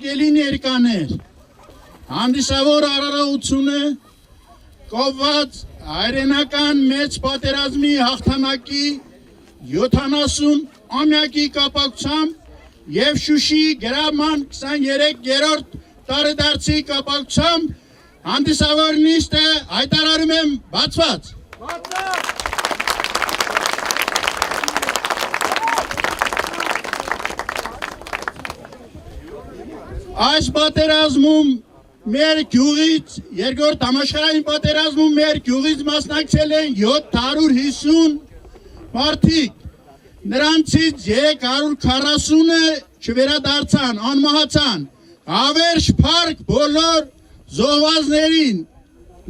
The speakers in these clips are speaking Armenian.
Հարգելի ներկաներ, հանդիսավոր արարողությունը կոչված հայրենական մեծ պատերազմի հաղթանակի 70-ամյակի կապակցությամբ եւ Շուշիի գրավման 23-րդ տարեդարձի կապակցությամբ հանդիսավոր նիստը հայտարարում եմ բացված։ Այս պատերազմում մեր գյուղից երկրորդ համաշխարհային պատերազմում մեր գյուղից մասնակցել են 750 մարդիկ, նրանցից 340-ը չվերադարձան, անմահացան, հավերժ փառք բոլոր զոհվածներին,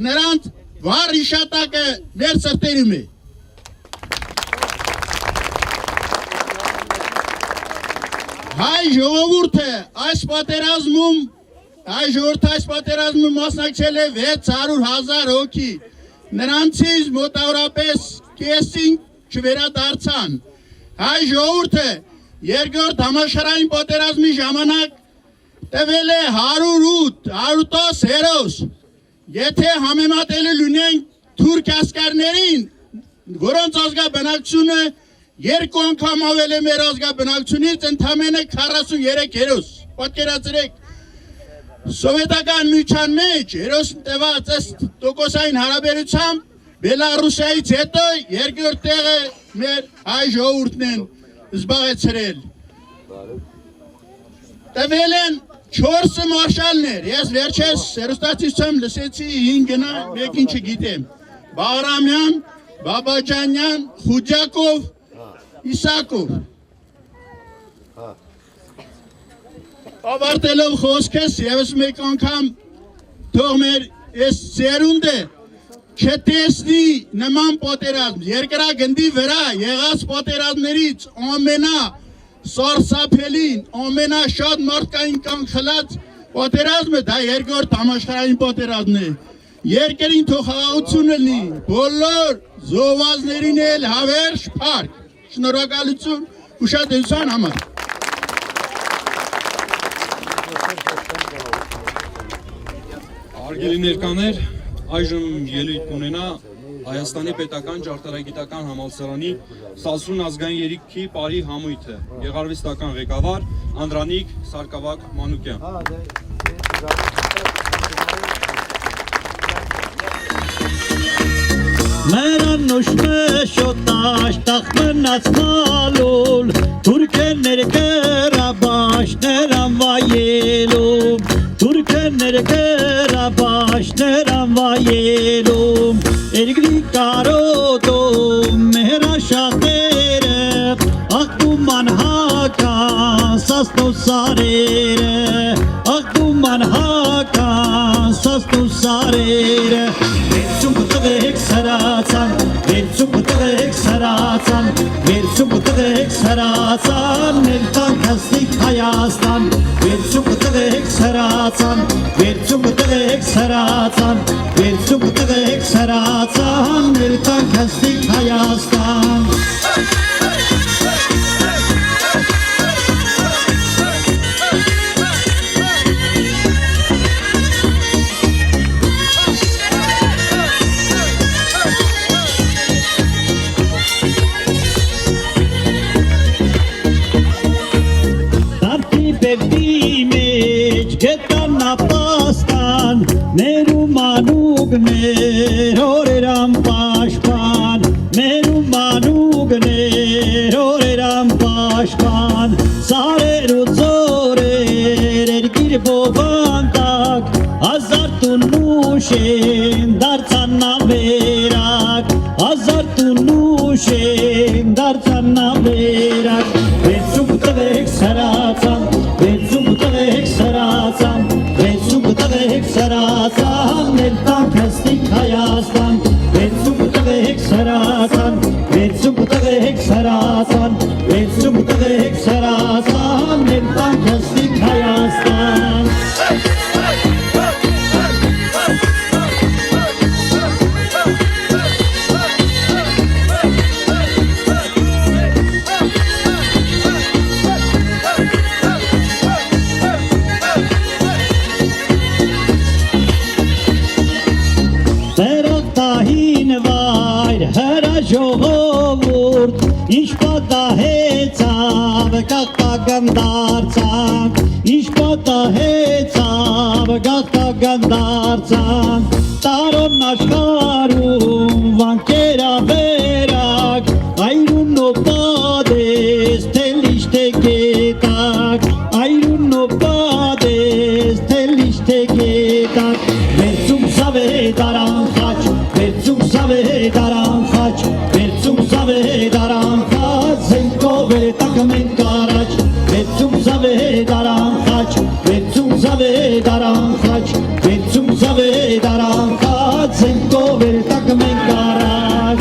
նրանց վառ իշատակը մեր սրտերում է։ Հայ ժողովուրդը այս պատերազմում մասնակցել է 600,000 հոգի, նրանցից մոտավորապես կեսին չվերադարձան։ Հայ ժողովուրդը երկրորդ համաշխարհային պատերազմի ժամանակ տվել է 108-110 հերոս։ Եթե համեմատել լինենք թուրք ասկարներին, որոնց ազգաբնակչությունը երկու անգամ ավել է մեր ազգաբնակչությունից, ընդամենը 43 հերոս։ Պատկերացրեք, սովետական միության մեջ հերոս տված ըստ տոկոսային հարաբերությամբ Բելառուսիայից հետո երկրորդ տեղը մեր հայ ժողովուրդն են զբաղեցրել։ Տվել են 4 մարշալներ, ես վերջերս հեռուստացույցում լսեցի 5-ը, մեկին չգիտեմ։ Բաղրամյան, Բաբաջանյան, Խուջակով, Իսակով։ Ավարտելով խոսքս եւս մեկ անգամ թող մեր այս ծերունդը չտեսնի նման պատերազմ, երկրագնդի վրա եղած պատերազմներից ամենասարսափելին, ամենաշատ մարդկային կանխելած պատերազմը դա երկրորդ համաշխարհային պատերազմն է։ Երկրին թող խաղաղություն լինի, բոլոր զոհվածներին էլ հավերժ փառք։ Շնորհակալություն ուշադրության համար։ Հարգելի ներկաներ, այժմ ելույթ կունենա Հայաստանի պետական ճարտարագիտական համալսարանի Սասուն ազգային երգի պարի համույթը, գեղարվեստական ղեկավար Անդրանիկ Սարգսակ Մանուկյան։ Meran noşme şotaş takmınaz malul Türkenler kerabaş neram vayelum Türkenler kerabaş neram vayelum Ergri karodum mehra şatere Akduman hakan sasnu sarere Akduman hakan sasnu sarere Verçuk saratan, verçuk saratan, eltan kastik hayastan. Verçuk saratan, verçuk saratan, verçuk saratan, eltan kastik hayastan. Meru manug neroreram pashpan Meru manug neroreram pashpan Sare ruzore ergir bovantak Azar tunushen dartan naverak Azar tunushen dartan naverak Vetsuk tavek saratan Vetsuk tavek saratan Saratan, eltan kastik hayastan Vetsuk tavek saratan Vetsuk tavek saratan Vetsuk tavek saratan Eltan kastik hayastan ժողովուրդ ինչ պատահեցավ գաղթական դարձան ինչ պատահեցավ գաղթական դարձան տարոն աշխարհում վանկերավերակ այրուն նոպադես թելիշ տեկետակ այրուն նոպադես թելիշ տեկետակ վերցում սավե դարան խաչ վերցում սավե դարան խաչ վերցում սավե դարան խաչ զենքով է տակը մենք առաջ վերցում սավե դարան խաչ վերցում սավե դարան խաչ վերցում սավե դարան խաչ զենքով է տակը մենք առաջ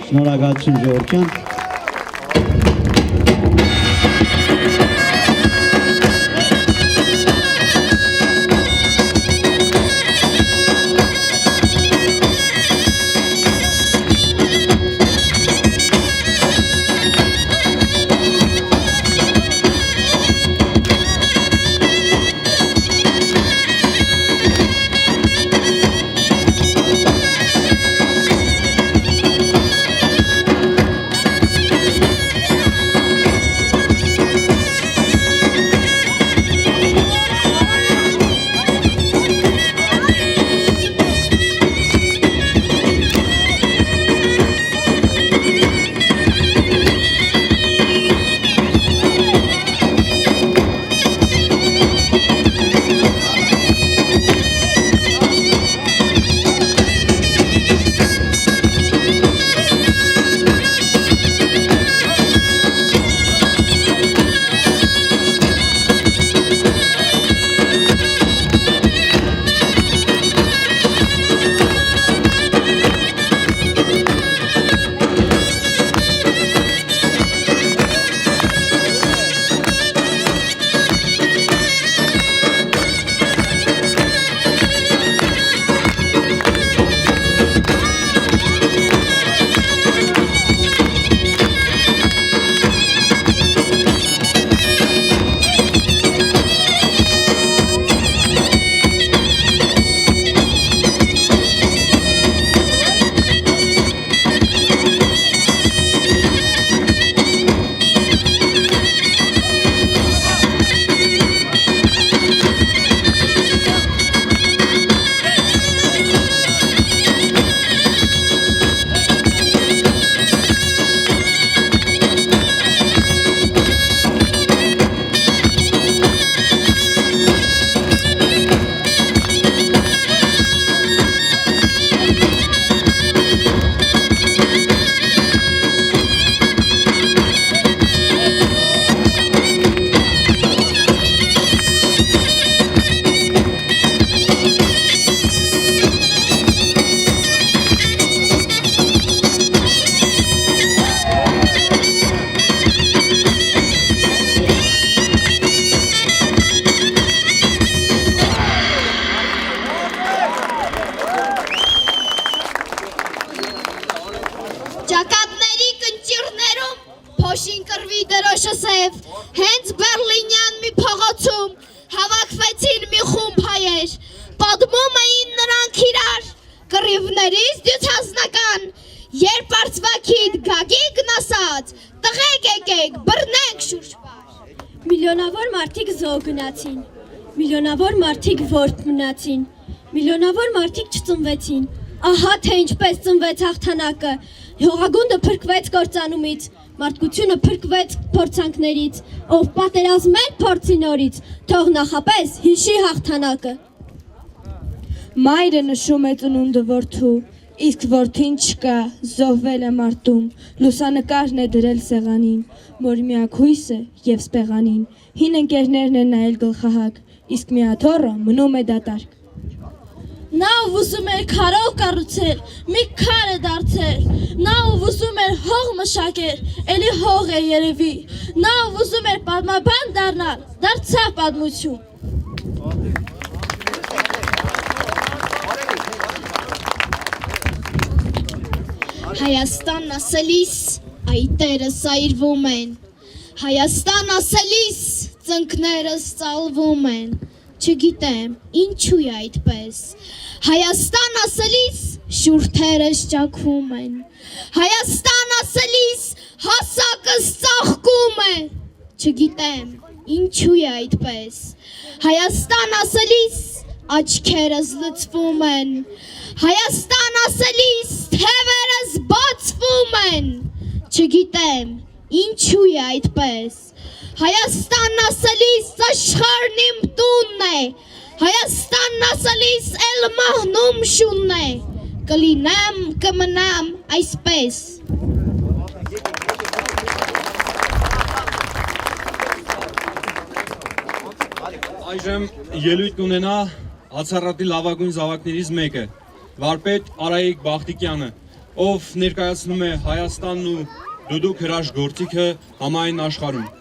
Շնորհակալություն Ժողովուրդ ջան Հենց Բերլինյան մի փողոցում հավաքվեցին մի խումբ հայեր, պատմում էին նրանք իրար, կռիվներից դյուցազնական, երբ արծվաքիդ Գագիկն ասաց, տղեկ եկեք, բռնենք շուրջպար։ Միլիոնավոր մարդիկ զոհ գնացին, միլիոնավոր մարդիկ որդ մնացին, Միլիոնավոր մարդիկ չծնվեցին։ Ահա թե ինչպես ծնվեց հաղթանակը։ Հողագունդը փրկվեց կործանումից, մարդկությունը փրկվեց փորձանքներից, ով պատերազմել փորձի նորից, թող նախապես հիշի հաղթանակը։ Մայրը նշում է ծնունդը որդու, իսկ որդին չկա, զոհվել է մարտում, լուսանկարն է դրել սեղանին, որ միակ հույսը և սպեղանին, հին ընկերներն են նայել գլխահակ, իսկ միաթոռը մնում է դատարկ։ Նա ով ուզում էր քարով կառուցել, մի քար է դարձել, նա ով ուզում էր հող մշակել, էլի հող է երևի, նա ով ուզում էր պատմաբան դառնալ, դարձավ պատմություն։ Հայաստան ասելիս այտերս այրվում են, Հայաստան ասելիս ծնկներս ծալվում են, չգիտեմ ինչու է այդպես, Հայաստան ասելիս շուրթերս ճաքվում են, Հայաստան ասելիս հասակս ծաղկում է, չգիտեմ ինչու է այդպես, Հայաստան ասելիս աչքերս լցվում են, Հայաստան ասելիս թևերս բացվում են, չգիտեմ ինչու է այդպես, Հայաստան ասելիս աշխարհն իմ տունն է, Հայաստան ասելիս էլ մահնում շունն է, կլինեմ, կմնամ այսպես։ Այժմ ելույթ կունենա Հացառատի լավագույն զավակներից մեկը, վարպետ Արայիկ Բախտիկյանը, ով ներկայացնում է Հայաստանն ու դուդուկ հրաշք գործիքը համայն աշխարհում։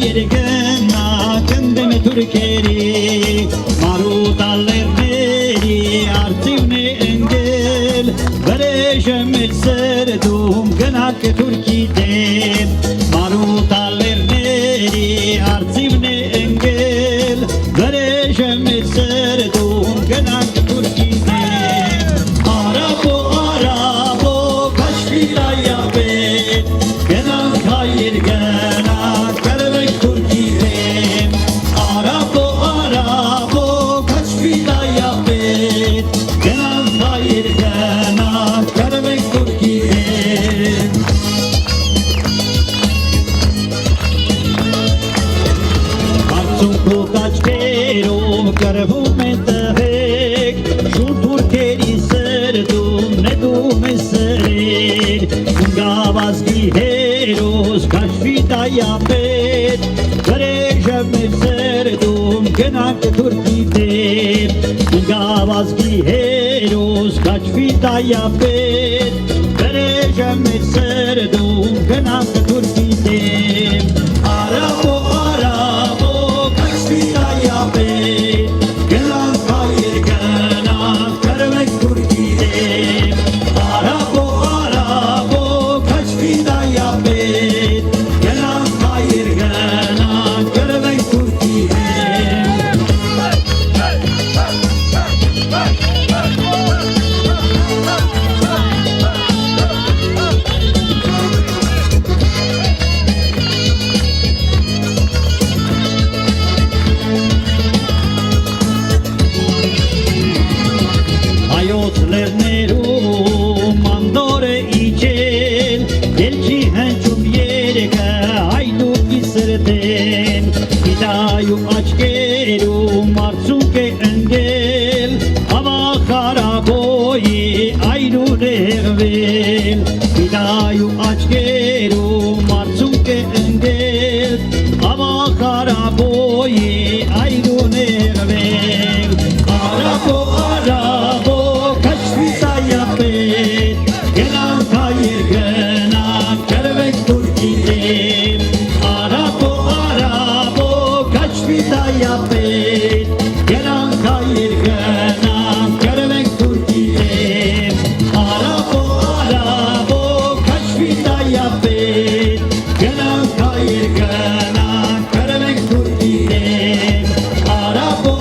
երգնա կնդեմ թուրքերի մարուտալերների արծիվն է ընկել վրեժեմ էլ սրդում գնակ թուրքի դեմ մարուտալերների արծիվն է ընկել վրեժեմ էլ սրդում գնակ թուրքի դեմ արաբո արաբո կաշվիրայապետ գնանք հայեր գնանք կրվենք թուրքի դեմ արաբո արաբո կաշվիրայապետ գնանք հայեր գնանք կրվենք թուրքի դեմ Արցունքու կաչկերում կրվում են տղեկ շուտ թուրքերի սրդում նետում է սրեր գավազգի հերոս կաշվի տայապետ վրեժը մեր սրդում գնանք թուրքի դեմ գավազգի հերոս կաշվի տայապետ վրեժը մեր սրդում գնանք թուրքի դեմ արաբո արաբո կաշվի տայապետ գնանք հայեր գնանք կրվենք թուրքի դեմ արաբո արաբո կաշվի տայապետ գնանք հայեր գնանք կրվենք թուրքի դեմ Հայոց լեռներում անդորը իջել Ելչի հնչում երեգը հայդուկի սրտեն Գիտայում աչկերում արցունք է ընգել Ավախ արաբոյի այրուն է հեղվել Գիտայում աչկերում արցունք է ընգել Ավախ արաբոյի այրուն է հեղվել Արաբո արաբո կաշվի տայապետ գնանք հայեր գնանք կրվենք թուրքի դեմ Արաբո արաբո կաշվի տայապետ գնանք հայեր գնանք կրվենք թուրքի դեմ Արաբո արաբո կաշվի տայապետ գնանք հայեր գնանք կրվենք թուրքի դեմ Արաբո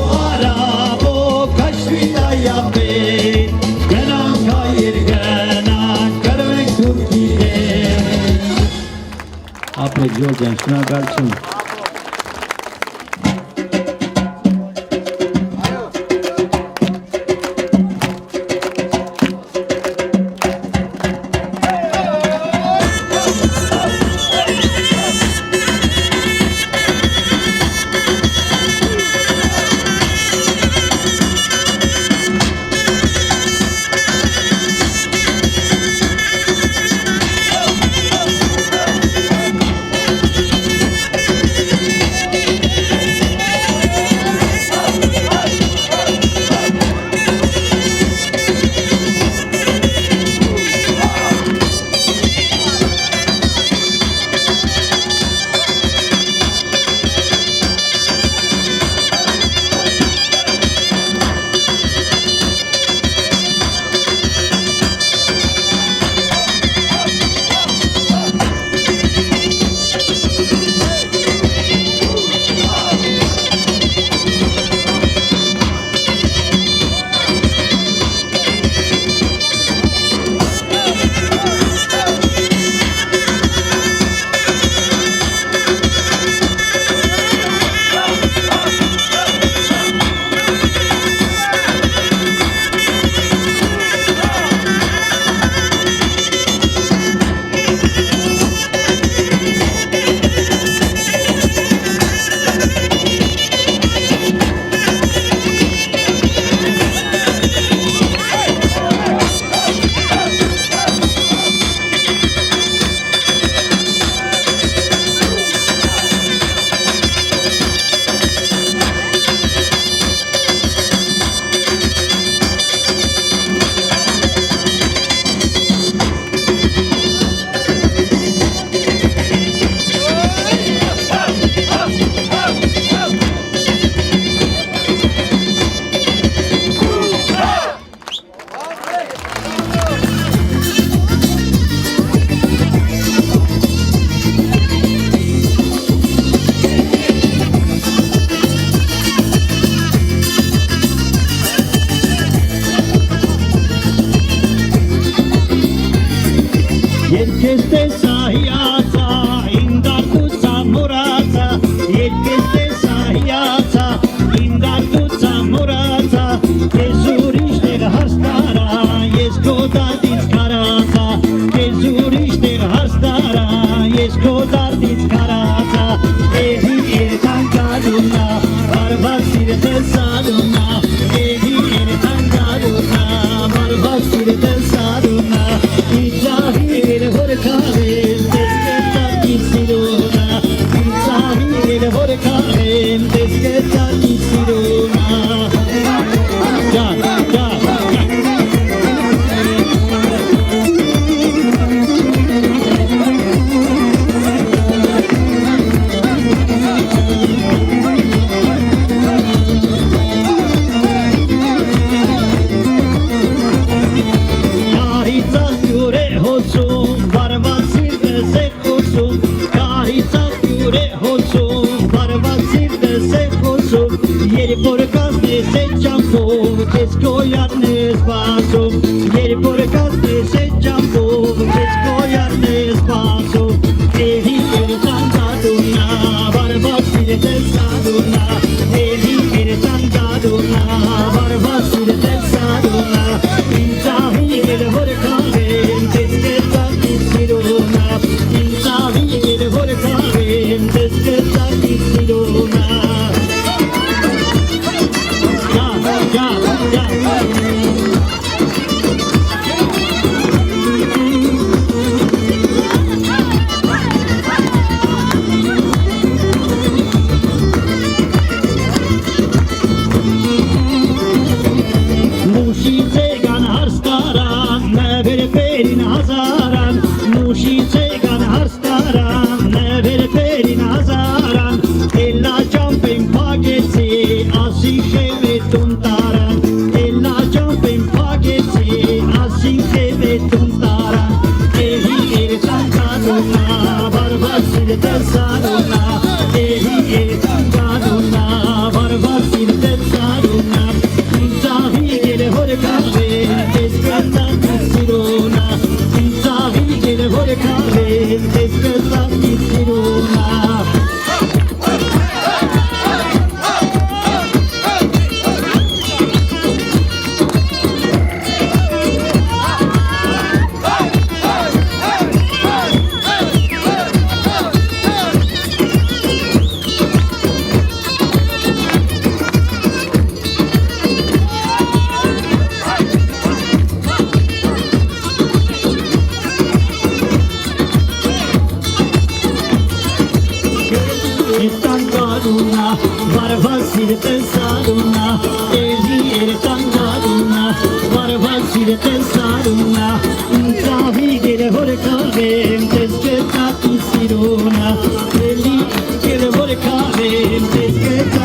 Saruna, Barbasir del Saruna, Ehi Ertan Garuna, Barbasir del Saruna, İcahir Horkavim, Desketan Isiruna, İcahir Horkavim, Desketan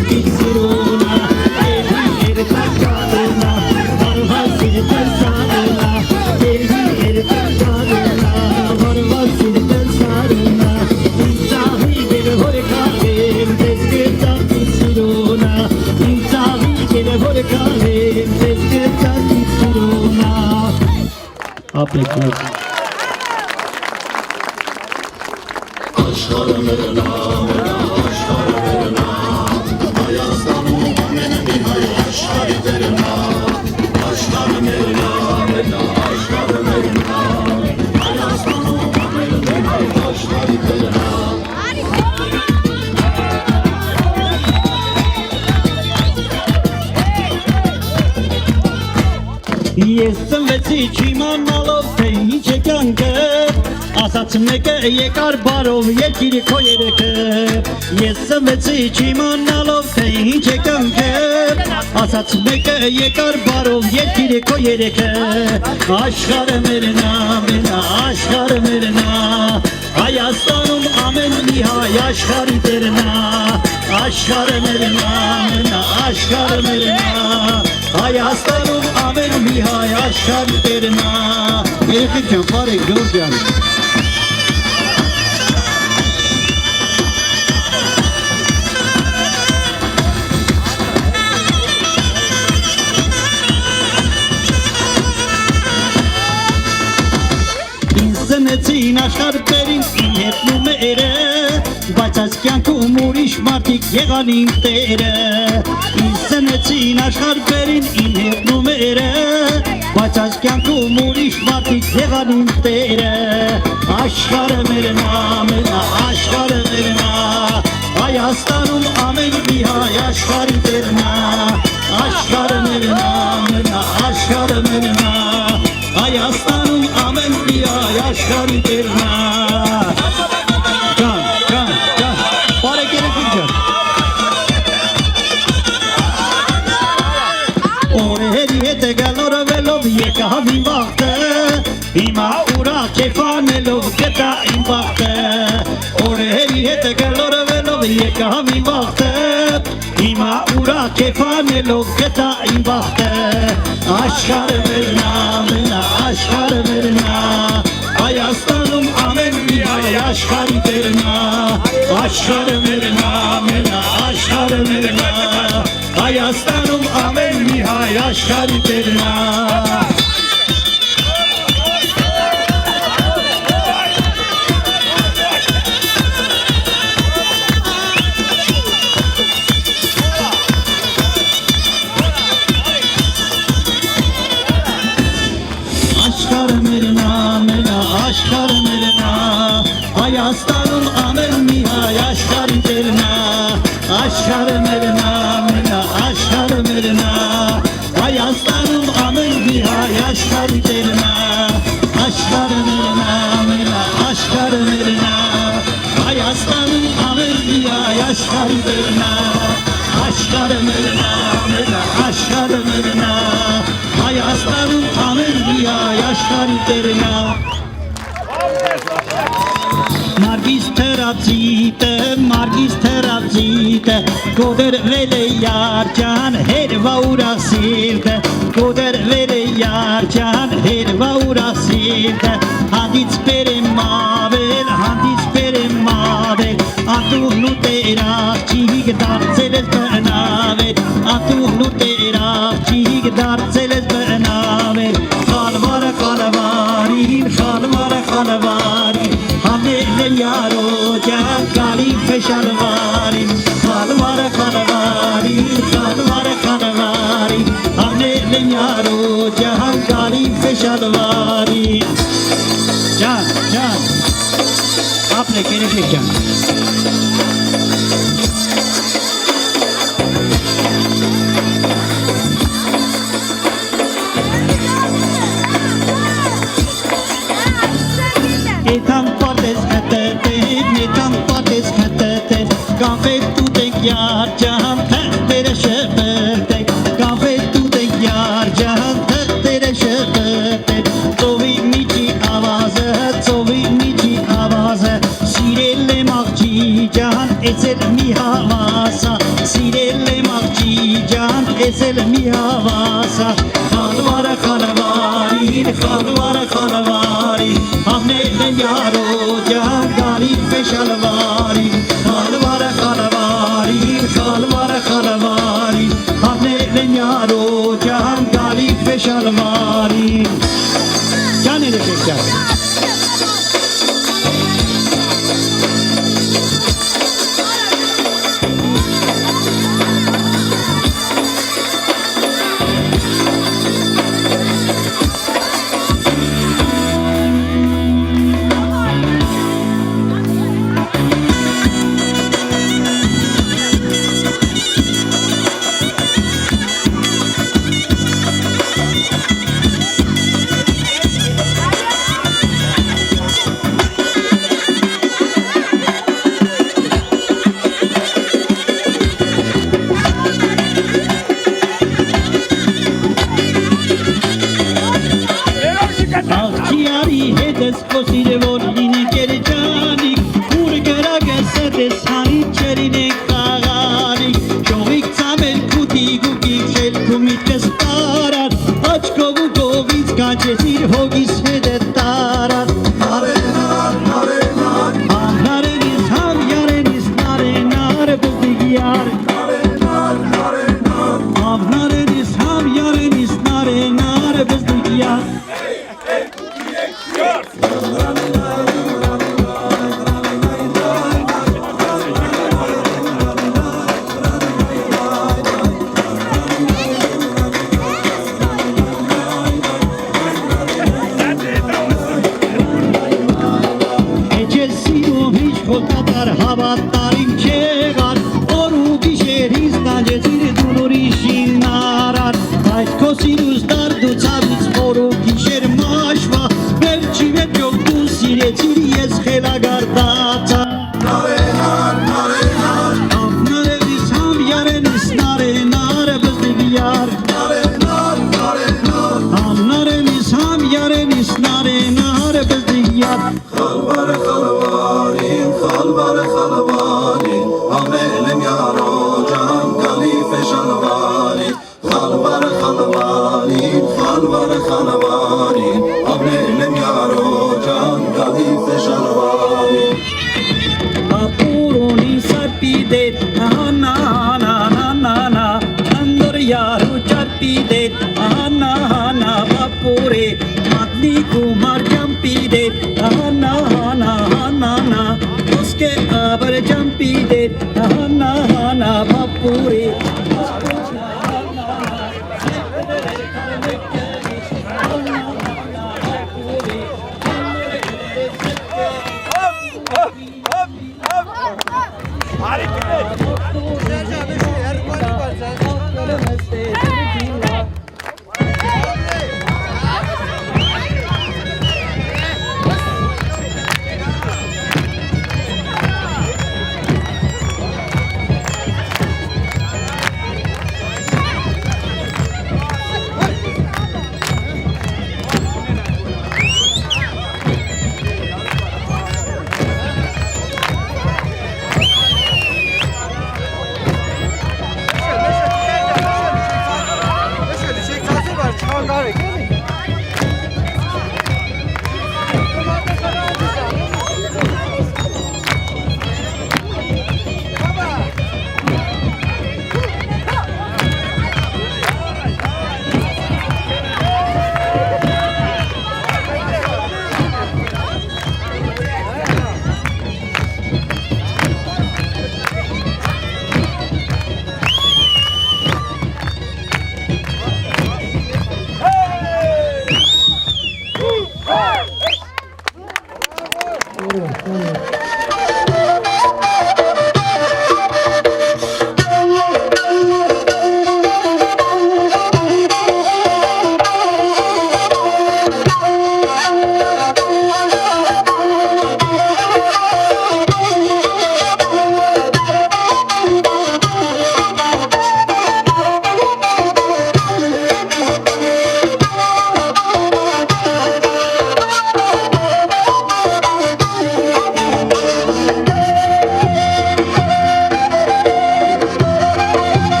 Isiruna. Ես ծնվեցի չիմանալով, թե ինչ է կյանքը, ասաց մեկը եկար բարով երկիրը քո երեքը։ Ես ծնվեցի չիմանալով, թե ինչ է կյանքը, ասաց մեկը եկար բարով երկիրը քո երեքը։ Աշխարհը մերն է, մենա աշխարհը մերն է, Հայաստանում ամեն մի հայ աշխարհի տերն է, աշխարհը մերն է, մենա աշխարհը մերն է, Հայաստանում ամեն մի հայ աշխարհի տերն է։ Երեխեք ջան, բարեք Գորգ ջան։ Ծնեցին աշխարհերին հետնում երը, բայց այս կյանքում ուրիշ մարդիկ եղան իմ տերը։ Ինձ ծնեցին աշխարհերին հետնում երը, բայց այս կյանքում ուրիշ մարդիկ եղան իմ տերը։ Աշխարհը մերն է, մենա աշխարհը մերն է, Հայաստանում ամեն մի եկավ իմ վաղտը Հիմա ուրախ կեփանելով գտա իմ վաղտը Օրերի հետ գլորվելով եկավ իմ վաղտը Հիմա ուրախ կեփանելով գտա իմ վաղտը Աշխարհը մերնա, մենա, աշխարհը մերնա Հայաստանում ամեն մի հայ աշխարհի տերնա Աշխարհը մերնա, մենա, աշխարհը մերնա Հայաստանում ամեն մի հայ աշխարհի տերնա Աշխարհը մերնա, մենա, աշխարհը մերնա Հայաստանում ամեն մի հայ աշխարհի տերնա Աշխարհը մերնա, մենա, աշխարհը մերնա Հայաստանում ամեն մի հայ աշխարհի տերնա Աշխարհը մերնա, մենա, աշխարհը մերնա Հայաստանում ամեն մի հայ աշխարհի տերնա Աշխարհը մերնա, մենա, աշխարհը մերնա Հայաստանում ամեն մի հայ աշխարհի տերնա Մարգիս թերացիտը Գոդրվել է յարջան հերվա ուրասիրտը Գոդրվել է յարջան հերվա ուրասիրտը Հանդից բերեմ մավել, հանդից բերեմ մավել Ատուհն ու տերաղջիկ դարձել ես բնավել Ատուհն ու տերաղջիկ դարձել ես բնավել Խալվարը խալվարին, խալվարը խալվարին Համել են յարոջան կալիվ է շալվարին Խալվարը խալվարին, խալվարը խալվարին Համել են յարոջան կալիվ է շալվարին Ջան, ջան, ապնեք երեխեք ջան Եթան պատես հտետեր, եթան պատես հտետեր Կավետ ուտենք յարջան, թեղտերը շպրտեք Կավետ ուտենք յարջան, թեղտերը շպրտեք Ծովի միջի ավազը, ծովի միջի ավազը Սիրել եմ աղջի ջան, էսել մի հավասա Սիրել եմ աղջի ջան, էսել մի հավասա Խալվարը խալվարին, խալվարը խալվարին Համնել են յարոջան գալիվ է շալվարին Խալվարը խալվարին, խալվարը խալվարին Համնել են յարոջան գալիվ է շալվարին Ջան երեխեք ջան Աղջիարի հետս խոսիր որ լինեք երջանիկ Ուր գրագես հետս հանիտ չերինեք կաղանիկ Շողիկ ծամել կուտի գուկիկ շելքու միտքս տարար Աչկով ու գովից կանչեսիր հոգիս հետը տարար Նարենար, նարենար Նարենիս համ յարենիս նարենար բզդիկ յար Նարենար, նարենար Համ նարենիս համ յարենիս նարենար բզդիկ յար Havatarin çeğar, oru գումար ջամպի դեր հանա հանա հանա ոսկե աբր ջամպի դեր հանա հանա բապուրի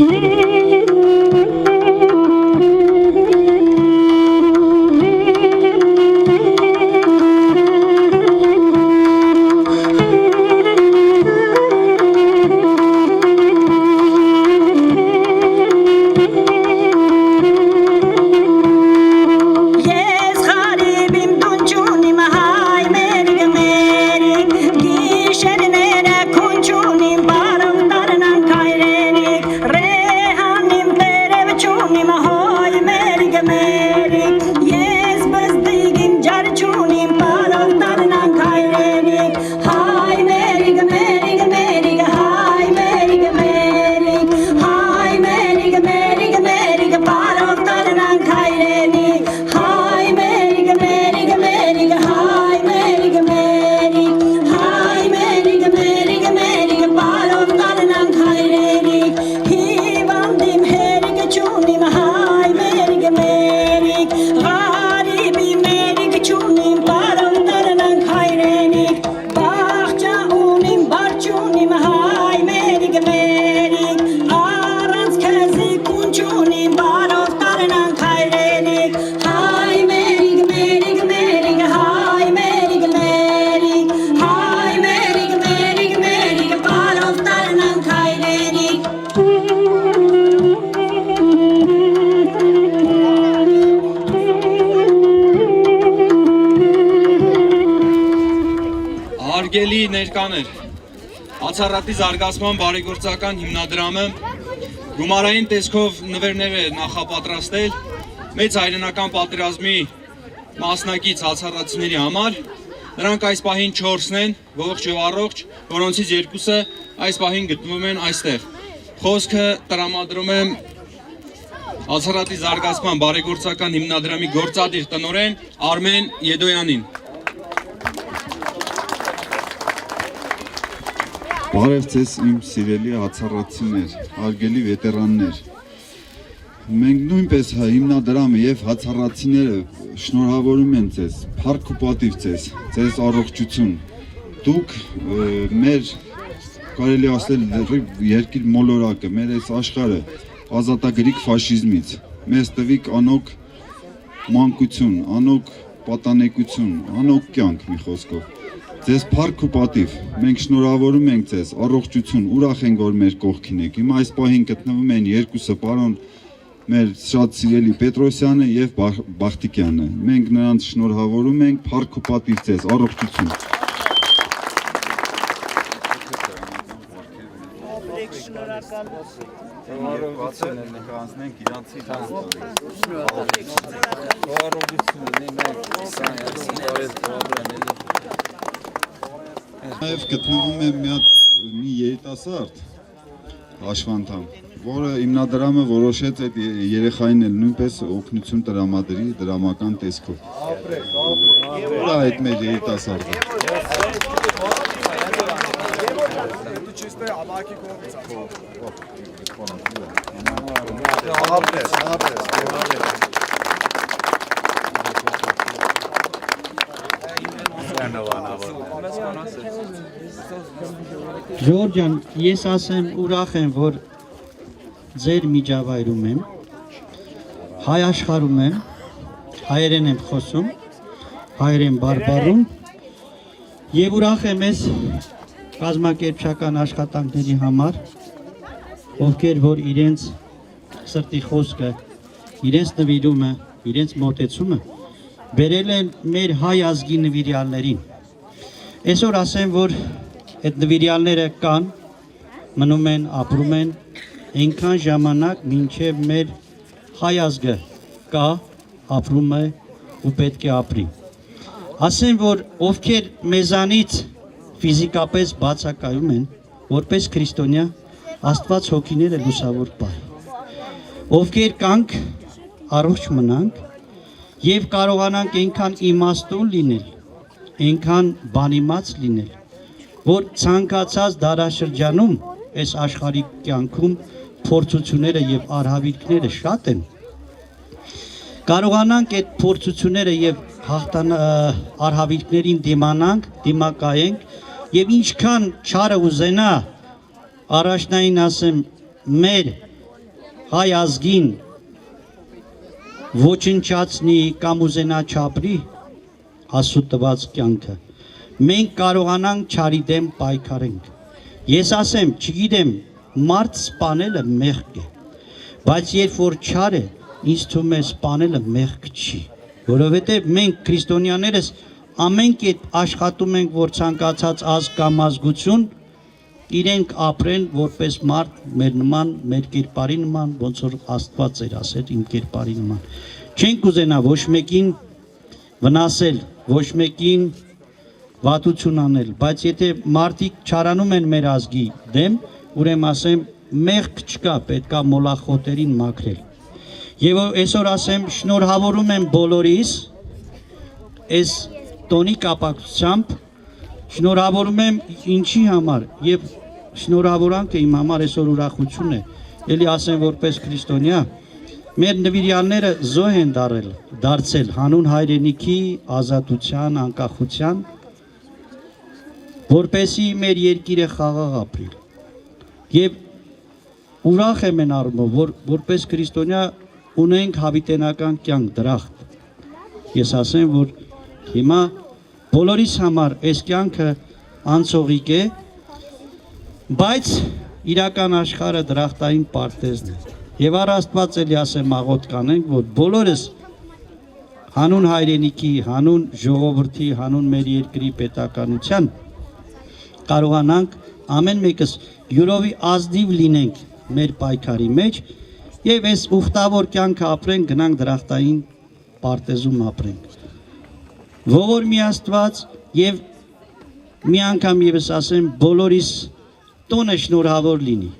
Hi Հարգելի ներկաներ, Ացառատի զարգացման բարեգործական հիմնադրամը գումարային տեսքով նվերներ է նախապատրաստել մեծ հայրենական պատերազմի մասնակից ացառատիների համար։ Նրանք այս պահին 4-ն են, ողջ եւ առողջ, որոնցից 2-ը այս պահին գտնվում են այստեղ։ Խոսքը տրամադրում եմ Ացառատի զարգացման բարեգործական հիմնադրամի գործադիր տնօրեն Արմեն Եդոյանին։ Բարև ձեզ իմ սիրելի հացառատիներ, հարգելի վետերաններ։ Մենք նույնպես հիմնադրամը եւ հացառատիները շնորհավորում են ձեզ, փառք ու պատիվ ձեզ առողջություն։ Դուք մեր կարելի ասել երկիր մոլորակը, մեր այս աշխարհը ազատագրիկ ֆաշիզմից, մեզ տվիք անոք մանկություն, անոք պատանեկություն, անոք կյանք մի խոսքով։ Ձեզ փառք ու պատիվ, մենք շնորհավորում ենք ձեզ, առողջություն, ուրախ ենք, որ մեր կողքին եք։ Հիմա այս պահին գտնվում են երկուսը, պարոն մեր շատ սիրելի Պետրոսյանը եւ Բախտիկյանը։ Մենք նրանց շնորհավորում ենք, փառք ու պատիվ ձեզ, առողջություն։ Նաև գտնվում է մի երիտասարդ հաշվանդամ, որը հիմնադրամը որոշեց այդ երեխային էլ նույնպես օգնություն տրամադրի դրամական տեսքով։ Ո՞ր է այդ մեր երիտասարդը։ Ժորժ ջան, ես ասեմ ուրախ եմ, որ ձեր միջավայրում եմ, հայ աշխարհում եմ, հայերեն եմ խոսում, հայերեն բարբառում եւ ուրախ եմ ես կազմակերպչական աշխատանքների համար, ովքեր որ իրենց սրտի խոսքը, իրենց նվիրումը, իրենց մոտեցումը բերել են մեր հայ ազգի նվիրյալներին։ Այսօր ասեմ, որ այդ նվիրյալները կան, մնում են, ապրում են, այնքան ժամանակ մինչև մեր հայ ազգը կա, ապրում է ու պետք է ապրի։ Ասեմ, որ ովքեր մեզանից ֆիզիկապես բացակայում են, որպես քրիստոնյա, Աստված հոգիները լուսավոր պահի։ Ովքեր կանք, առողջ մնանք եւ կարողանանք այնքան իմաստուն լինել, այնքան բանիմաց լինել, որ ցանկացած դարաշրջանում այս աշխարհի կյանքում փորձությունները եւ արհավիրքները շատ են, կարողանանք այդ փորձությունները եւ արհավիրքներին դիմանանք, դիմակայենք եւ ինչքան չարը ուզենա առաջնային ասեմ մեր հայ ազգին ոչնչացնի կամ ուզենա չապրի Աստծո տված կյանքը, մենք կարողանանք չարի դեմ պայքարենք։ Ես ասեմ, չգիտեմ, մարդ սպանելը մեղք է, բայց երբ որ չար է, ինձ թվում է սպանելը մեղք չի, որովհետև մենք քրիստոնյաներս ամեն կերպ աշխատում ենք, որ ցանկացած ազգ կամ ազգություն իրենք ապրեն որպես մարդ մեր նման, մեր կերպարի նման, ոնց որ Աստված էր ասել իմ կերպարի նման։ Չենք ուզենա ոչ մեկին վնասել, ոչ մեկին վատություն անել, բայց եթե մարդիկ չարանում են մեր ազգի դեմ, ուրեմն ասեմ մեղք չկա, պետքա մոլախոտերին մաքրել։ Եվ այսօր ասեմ շնորհավորում եմ բոլորիս այս տոնի կապակցությամբ, շնորհավորում եմ ինչի համար եւ շնորհավորանքը իմ համար այսօր ուրախություն է, ելի ասեմ որպես քրիստոնյա, մեր նվիրյալները զոհ են դարձել հանուն հայրենիքի, ազատության, անկախության, որպեսի մեր երկիրը խաղաղ ապրի։ Եվ ուրախ եմ են առումով, որպես քրիստոնյա ունենք հավիտենական կյանք դրախտ։ Ես ասեմ, որ հիմա բոլորիս համար այս կյանքը անցողիկ է, բայց իրական աշխարհը դրախտային պարտեզն է։ Եվ առ Աստված էլի ասեմ աղոթ կանենք, որ բոլորս հանուն հայրենիքի, հանուն ժողովրդի, հանուն մեր երկրի պետականության կարողանանք ամեն մեկս յուրովի ազնիվ լինենք մեր պայքարի մեջ եւ այս ուխտավոր կյանքը ապրենք, գնանք դրախտային պարտեզում ապրենք։ Ողոր մի Աստված եւ մի անգամ եւս ասեմ բոլորիս տոնը շնորհավոր լինի։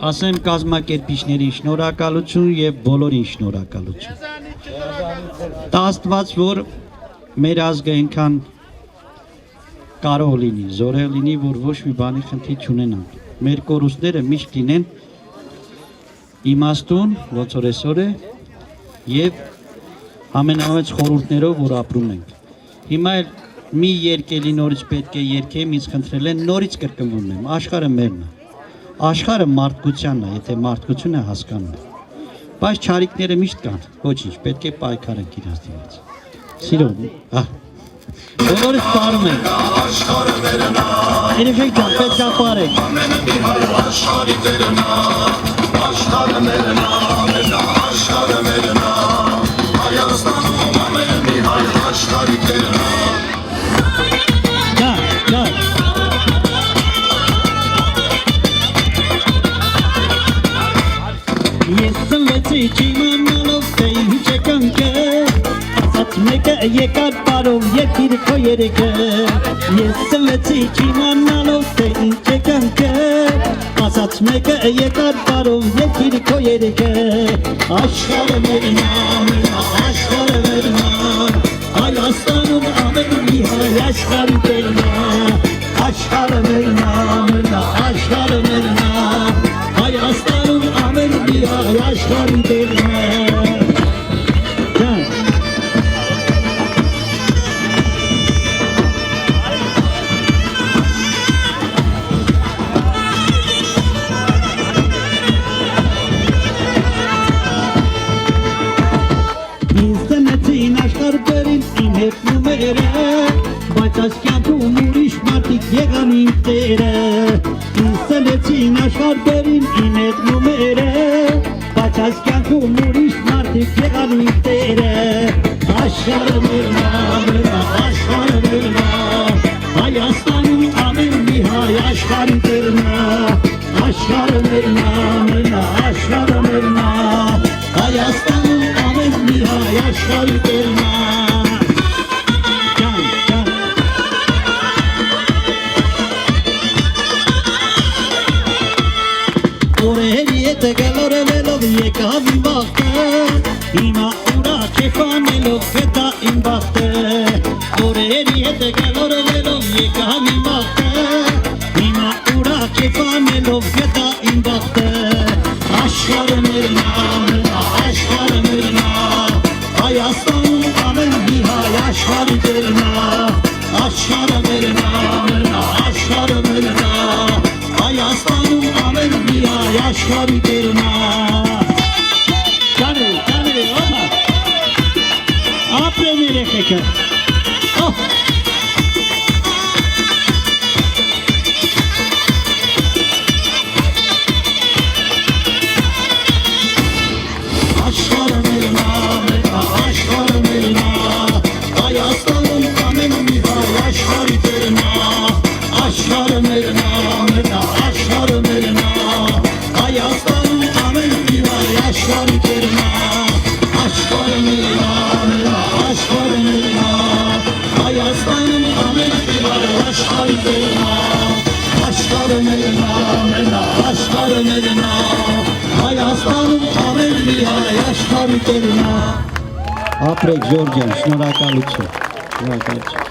ասեմ կազմակերպիչներին շնորհակալություն եւ բոլորին շնորհակալություն։ Դա Աստված, որ մեր ազգը այնքան կարող լինի, զորեղ լինի, որ ոչ մի բանի խնդիր չունենանք։ Մեր կորուստները միշտ լինեն իմաստուն, ոնց որ այսօր է, եւ ամենամեծ խորհուրդներով, որ ապրում ենք։ Հիմա էլ մի երկելի նորից պետք է երկեմ, ինձ խնդրել են, նորից կրկնվում եմ, աշխարհը մերն է։ Աշխարհը մարդկությանն է, եթե մարդկությունը հասկանում է։ Բայց չարիքները միշտ կան, ոչինչ, պետք է պայքարենք իրաց դիմաց։ Սիրով, բոլորս պարում ենք։ Երեխեք ջան, պետք է պարենք։ Ես ծնվեցի չիմանալով, թե ինչ է կյանքը, ասաց մեկը եկար բարով երկիր քո երեքը։ Ես ծնվեցի չիմանալով, թե ինչ է կյանքը, ասաց մեկը եկար բարով երկիր քո երեքը։ Աշխարհը մերն է, աշխարհը մերն է, Հայաստանում ամեն մի հայ աշխարհի տերն է։ Աշխարհը մերն է, աշխարհը մերն է, Հայաստանում ամեն մի հայ աշխարհի տերն է։ Բայց այս կյանքում ուրիշ մարդիկ եղան իմ տերը։ Ինձ ծնեցին աշխարհերին իմ հետ նումերը, բայց այս կյանքում ուրիշ մարդիկ եղան իմ տերը։ Աշխարհը մերն է, աշխարհը մերն է, Հայաստանում ամեն մի հայ աշխարհի տերն է։ Աշխարհը մերն է, աշխարհը մերն է, Հայաստանում ամեն մի հայ աշխարհի տերն է։ Գալորելով եկավ իմ բախտը, հիմա ուրախ է ֆանելով հետա իմ բախտը։ Օրերի հետ գալորելով եկավ իմ բախտը, հիմա ուրախ է ֆանելով հետա իմ բախտը։ Աշխարհը մերն է, աշխարհը մերն է, Հայաստանում ամեն մի հայ աշխարհի տերն է։ Աշխարհը մերն է, աշխարհը մերն է, Հայաստանում ամեն մի հայ աշխարհի տերն է։ Կանե, օմա, ապրեն երեխեքը։ Աշխարհը մերն է, աշխարհը մերն է, Հայաստանում ամեն մի հայ աշխարհի տերն է։ Աշխարհը մերն է, աշխարհը մերն է, Հայաստանում ամեն մի հայ աշխարհի տերն է։ Աշխարհը մերն է, աշխարհը մերն է, Հայաստանում ամեն մի հայ աշխարհի տերն է։ Աշխարհը մերն է, աշխարհը մերն է, Հայաստանում ամեն մի հայ աշխարհի տերն է։ Ապրեք Ժորժյան, շնորհակալություն։ Շնորհակալություն։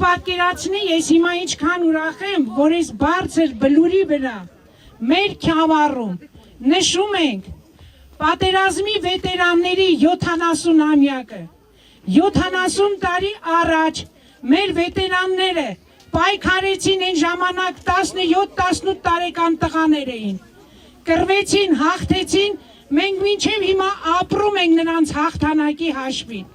պատկերացնի ես հիմա ինչքան ուրախ եմ, որ այս բարձր բլուրի վրա մեր Քյավառում նշում ենք պատերազմի վետերանների 70-ամյակը։ 70 տարի առաջ մեր վետերանները պայքարեցին այն ժամանակ 17-18 տարեկան տղաներ էին։ Կռվեցին, հաղթեցին, մենք մինչև հիմա ապրում ենք նրանց հաղթանակի հաշվին։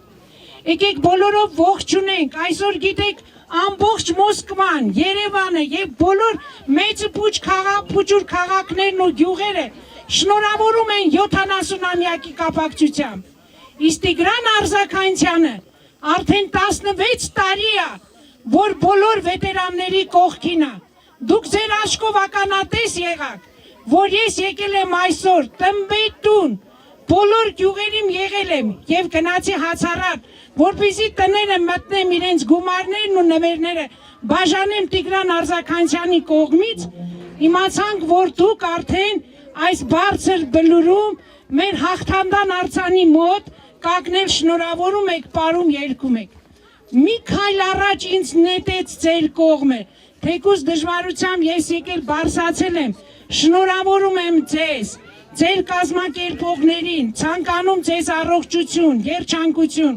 Եկեք բոլորով ողջունենք, այսօր գիտեք ամբողջ Մոսկվան, Երևանը եւ բոլոր մեծ փուջուր քաղաքներն ու գյուղերը շնորհավորում են 70-ամյակի կապակցությամբ։ Իսկ Տիգրան Արզականյանը արդեն 16 տարի է, որ բոլոր վետերանների կողքին է։ Դուք ձեր աչքով ականատես եղաք, որ ես եկել եմ այսօր Տնբեթուն, բոլոր գյուղերիմ եղել եմ եւ գնացի հացառատ, որպեսզի տները մտնեմ իրենց գումարներն ու նվերները բաժանեմ Տիգրան Արզականյանի կողմից, իմացանք, որ դուք արդեն այս բարձր բլուրում մեր հաղթանդան արձանի մոտ կանգնել շնորհավորում եք, պարում երգում եք։ Մի քայլ առաջ ինձ նետեց ձեր կողմը, թեկուզ դժվարությամբ ես եկել բարսացել եմ, շնորհավորում եմ ձեզ, ձեր կազմակերպողներին, ցանկանում ձեզ առողջություն, երջանկություն,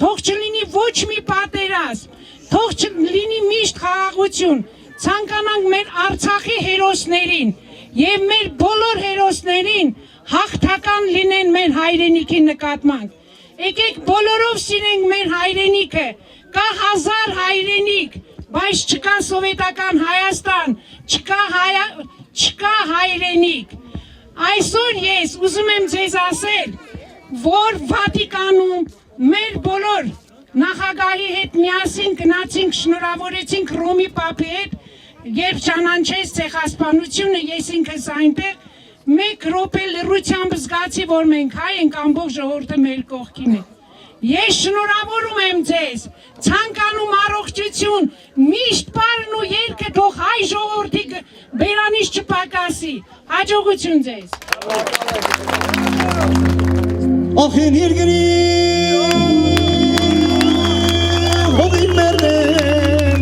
թող չլինի ոչ մի պատերազմ, թող չլինի միշտ խաղաղություն, ցանկանանք մեր Արցախի հերոսներին եւ մեր բոլոր հերոսներին հաղթական լինեն մեր հայրենիքի նկատմամբ։ Եկեք բոլորով սիրենք մեր հայրենիքը, կա 1000 հայրենիք, բայց չկա սովետական Հայաստան, չկա հայրենիք։ Այսօր ես ուզում եմ ձեզ ասել, որ Վատիկանում մեր բոլոր նախագահի հետ միասին գնացինք, շնորհավորեցինք Ռոմի Պապի հետ, երբ ճանաչեց ցեղասպանությունը, ես ինքս այնտեղ մեկ րոպե լռությամբ զգացի, որ մենք հայ ենք, ամբողջ ժողովուրդը մեր կողքին է։ Ես շնորհավորում եմ ձեզ, ցանկանում առողջություն, միշտ պարն ու երգը թող հայ ժողովրդի բերանից չպակասի։ Հաջողություն ձեզ։ Ախին երկրի հովի մերնեմ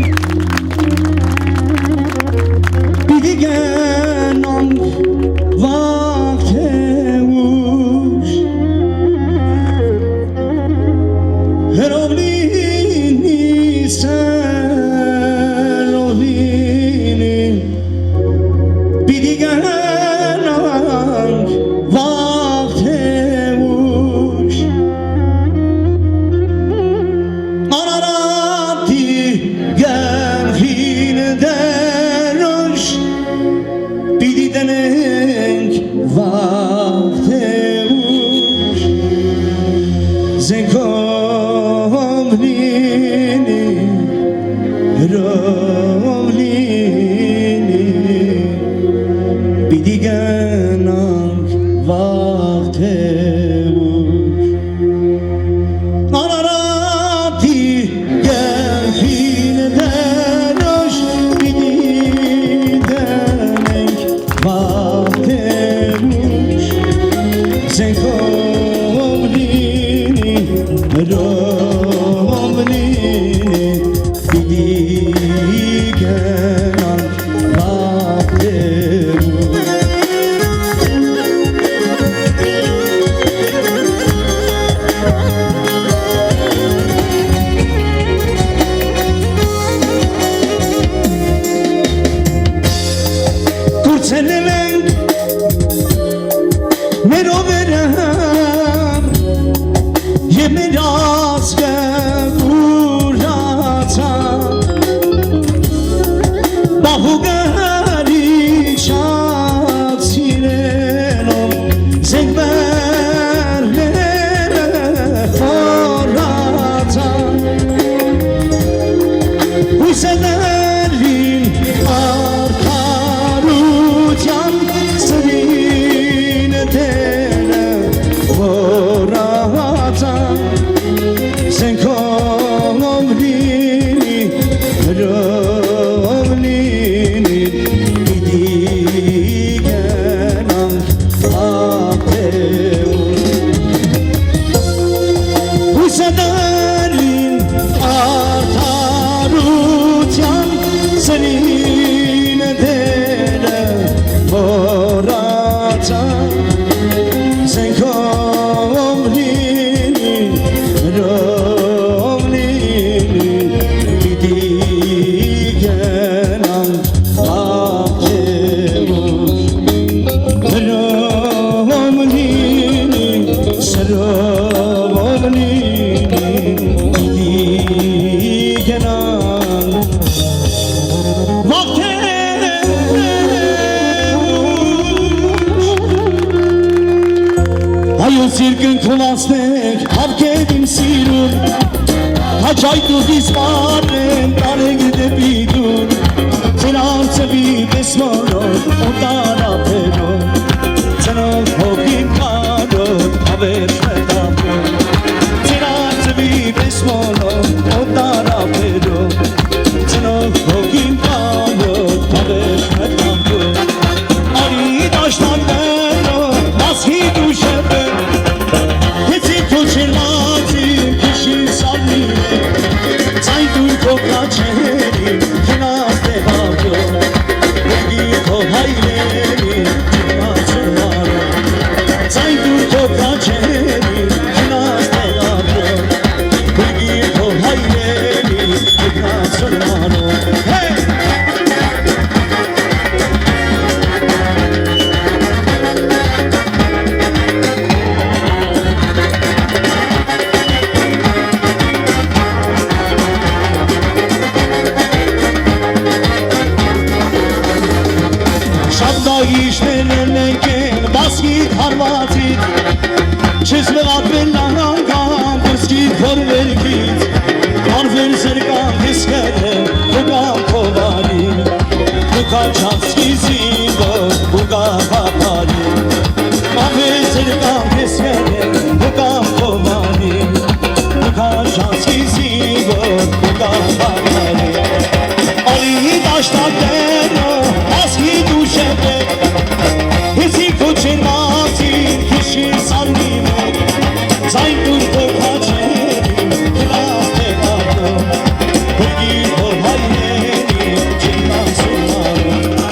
պիտի գենանք վաղթեուշ հերով լինի սերով լինի պիտի գենանք վաղթեուշ անարատի գերխին դերոշ պիտի տնենք վաղթեուշ զենքով լինի հրով լինի պիտի գնանք վաղթեուշ անարատի գերխին դերոշ պիտի տնենք վաղթեուշ զենքով լինի հրով լինի պիտի գնանք վաղթեուշ Կուրցենել ենք մեր օվերամ և մեր ազգը ուրացան բահուգարի շատ սիրելով զենքվերները խորացան հույսեներին արդարության Ես երկնքում անցնենք հավքեր իմ սիրուն Հաճայտ ու դիսպար են տարենք դեպի դուր Ծնանցվի պես մորոտ օտարապերոտ Ծնող հոգին կարոտ հավեր մետամոր Ծնանցվի պես մորոտ օտարապերոտ Ծնող հոգին կարոտ հավեր մետամոր Արի դաշտաններով մասի դուշեպ Հեցի թոչելացի քիշին սավնին Ձայն դուր կոկաչերի քնած դեղավյոն Հոգի քո հայրերի քնացր մարոն Ձայն դուր կոկաչերի քնած դեղավյոն Հոգի քո հայրերի քնացր մարոն Շաբդայիշներն եկեն բասկիտ հարվածիտ Չես մղատվել նանգան դսկիտ հոր վերքից Անվեր զրկան դիսկետը հուկան կովարին Հուկա չանցքի զիվոր հուկա պապարին Անվեր զրկան դիսկետը հուկան կովարին Հուկա չանցքի զիվոր հուկա պապարին Ալի դաշտակներո ասկի դուշեպ Հեսի քոչեր մացին քիշին սարնի մեկ Ձայն դուր կոքաչերի կլավ տեղատո Հոգի հոր հայրերի չինան սունարո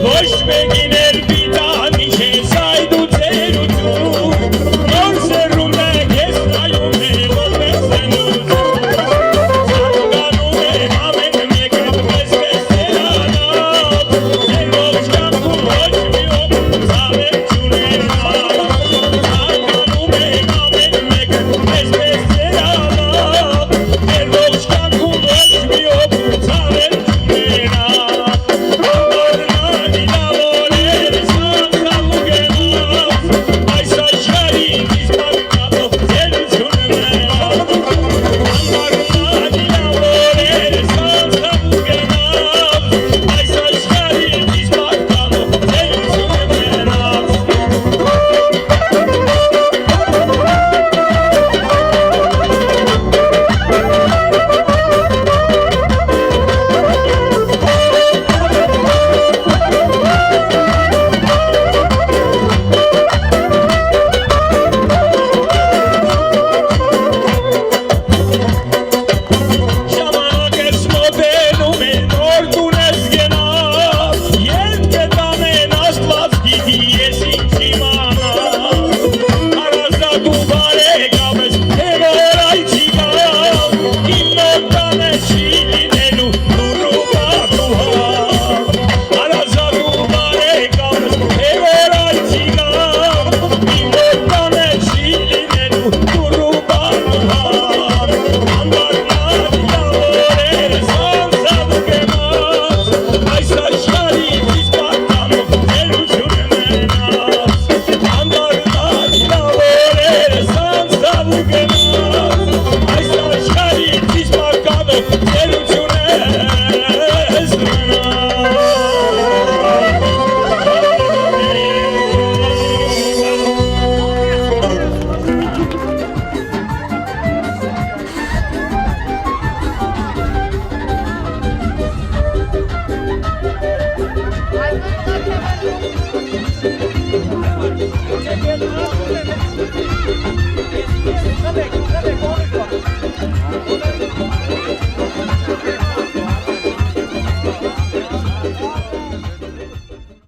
Push me.